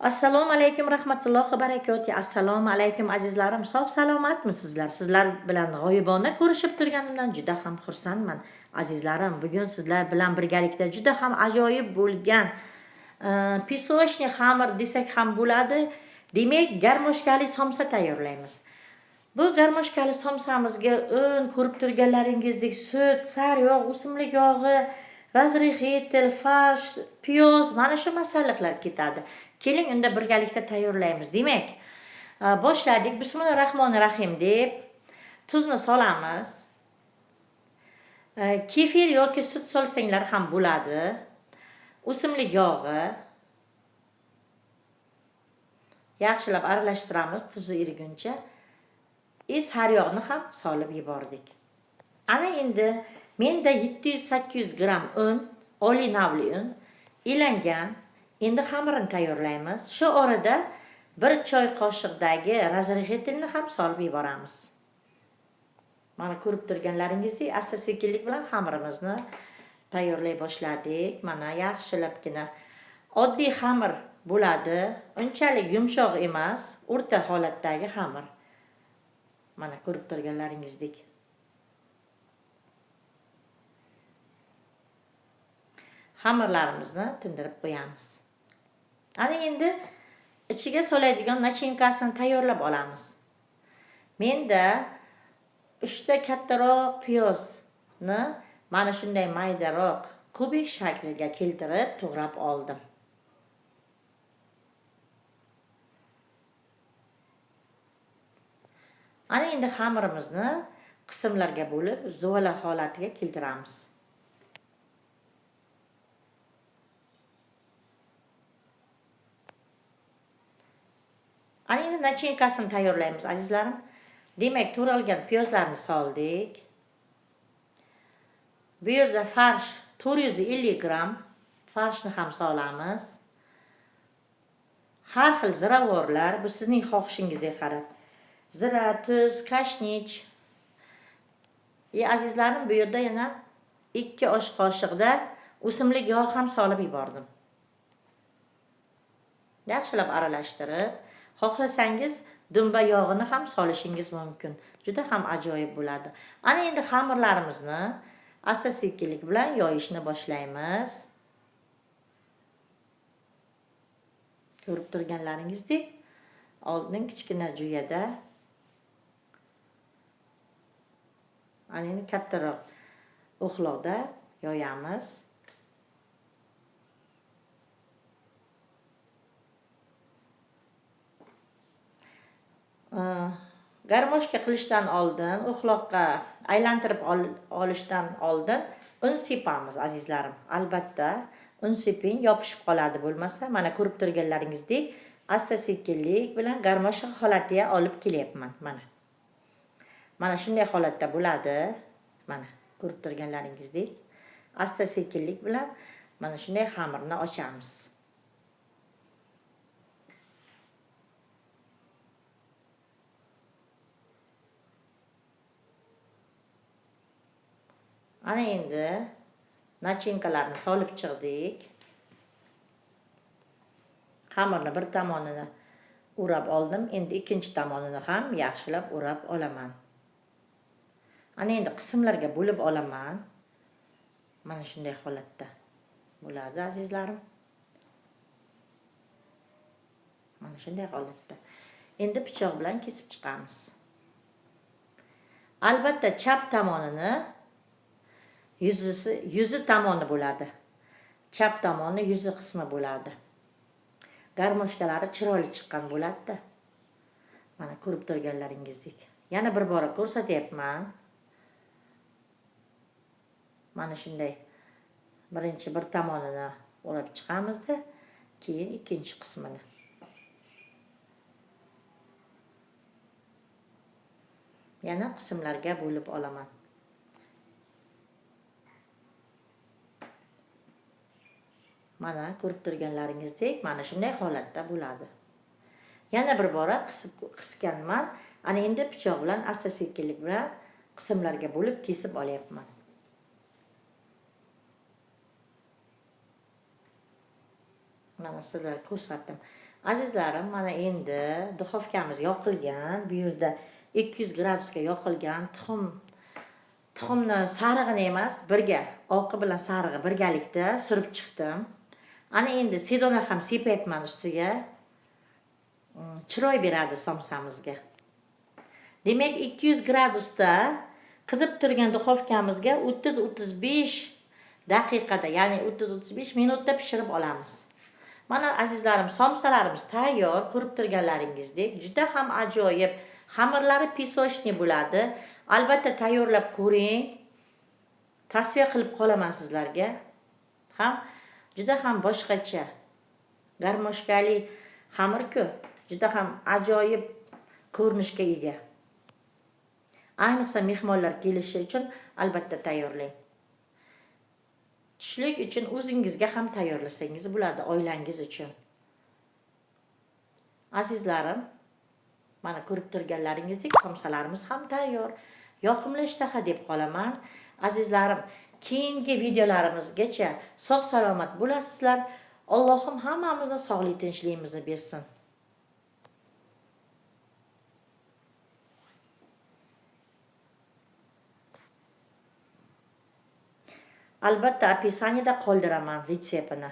Assalomu alaykum rahmatullohi va barakatuh. Assalomu alaykum azizlarim. Sog' salomatmisizlar? Sizlar bilan g'oyibona ko'rishib turganimdan juda ham xursandman. Azizlarim, bugun sizlar bilan birgalikda juda ham ajoyib bo'lgan pisochni xamir desak ham bo'ladi. Demak, garmoshkali somsa tayyorlaymiz. Bu garmoshkali somsamizga ko'rib turganlaringizdek sut, sariyog', o'simlik yog'i, razrixetel, farsh, piyoz, mana shu masalliqlar ketadi. Keling, unda birgalikda tayyorlaymiz. Demak, boshladik. Bismillahirrohmanirrohim deb tuzni solamiz. Kefir yoki sut solsanglar ham bo'ladi. O'simlik yog'i. Yaxshilab aralashtiramiz tuzi eriguncha. Sariyog'ni ham solib yubordik. Ana endi menda 700-800 gram un, oliy navli un, ilangan. Endi xamirini tayyorlaymiz. Shu orada 1 choy qoshiqdagi razrixetelni ham solib yuboramiz. Mana ko'rib turganlaringizdek, asta-sekinlik bilan xamirimizni tayyorlay boshladik. Mana yaxshilabgina oddiy xamir bo'ladi. Unchalik yumshoq emas, o'rta holatdagi xamir. Mana ko'rib turganlaringizdek. Xamirlarimizni tindirib qo'yamiz. Ana endi ichiga soladigan nachinkasini tayyorlab olamiz. Menda 3 ta kattaroq piyozni mana shunday maydaroq kubik shakliga keltirib to'g'rab oldim. Ana endi xamirimizni qismlarga bo'lib, zuvala holatiga keltiramiz. Ana endi nachinkasini tayyorlaymiz azizlarim. Demak, to'ralgan piyozlarni soldik. Bu yerda farsh 450 gram farshni ham solamiz. Har xil ziravorlar, bu sizning xohishingizga qarab. Zira, tuz, kashnich. Azizlarim, bu yerda yana 2 osh qoshiqda o'simlik yog' ham solib yubordim. Yaxshilab aralashtirib, xohlasangiz dumba yog'ini ham solishingiz mumkin. Juda ham ajoyib bo'ladi. Ana endi xamirlarimizni asta-sekinlik bilan yoyishni boshlaymiz. Ko'rib turganlaringizdek, oldin kichkina jo'yada, ana endi kattaroq o'xloqda yoyamiz. Garmoshka qilishdan oldin, o'xloqqa aylantirib olishdan oldin un sepamiz azizlarim. Albatta, un seping, yopishib qoladi bo'lmasa, mana ko'rib turganlaringizdek, asta-sekinlik bilan garmoshka holatiga olib kelyapman, mana. Mana shunday holatda bo'ladi. Mana ko'rib turganlaringizdek, asta-sekinlik bilan mana shunday xamirni ochamiz. Ana endi nachinkalarni solib chiqdik. Xamirni bir tomonini o'rab oldim. Endi ikkinchi tomonini ham yaxshilab o'rab olaman. Ana endi qismlarga bo'lib olaman. Mana shunday holatda bo'ladi azizlarim. Mana shunday holatda. Endi pichoq bilan kesib chiqamiz. Albatta chap tomonini yuzi tomoni bo'ladi. Chap tomoni yuzi qismi bo'ladi. Garmoshkalari chiroyli chiqqan bo'ladi-da. Mana ko'rib turganlaringizdek. Yana bir bora ko'rsatyapman. Mana shunday birinchi bir tomonini o'rab chiqamizda, keyin ikkinchi qismini. Yana qismlarga bo'lib olaman. Mana ko'rib turganlaringizdek, mana shunday holatda bo'ladi. Yana bir bora qisganman. Ana endi pichoq bilan asta-sekinlik bilan qismlarga bo'lib kesib olyapman. Mana sizlarga ko'rsatdim. Azizlarim, mana endi duxovkamiz yoqilgan. Bu yerda 200 gradusga yoqilgan tuxumni sarig'ini emas, birga oqi bilan sarig'i birgalikda surib chiqdim. Ana endi sedona ham sepayapman ustiga. Chiroy beradi somsamizga. Demak, 200 gradusda qizib turgan duxovkamizga 30-35 daqiqada, ya'ni 30-35 minutda pishirib olamiz. Mana azizlarim, somsalarimiz tayyor. Ko'rib turganlaringizdek, juda ham ajoyib, xamirlari pisochniy bo'ladi. Albatta tayyorlab ko'ring. Tavsiya qilib qolaman sizlarga. Juda ham boshqacha, garmoshkali xamir-ku, juda ham ajoyib ko'rinishga ega. Ayniqsa mehmonlar kelishi uchun albatta tayyorlang. Tushlik uchun o'zingizga ham tayyorlasangiz bo'ladi, oilangiz uchun. Azizlarim, mana ko'rib turganlaringizdek somsalarimiz ham tayyor. Yoqimli ishtaha deb qolaman. Azizlarim, keyingi videolarimizgacha sog' salomat bo'lasizlar. Allohim hammamizni sog'lik tinchligimizni bersin. Albatta, описаниеda qoldiraman retseptini.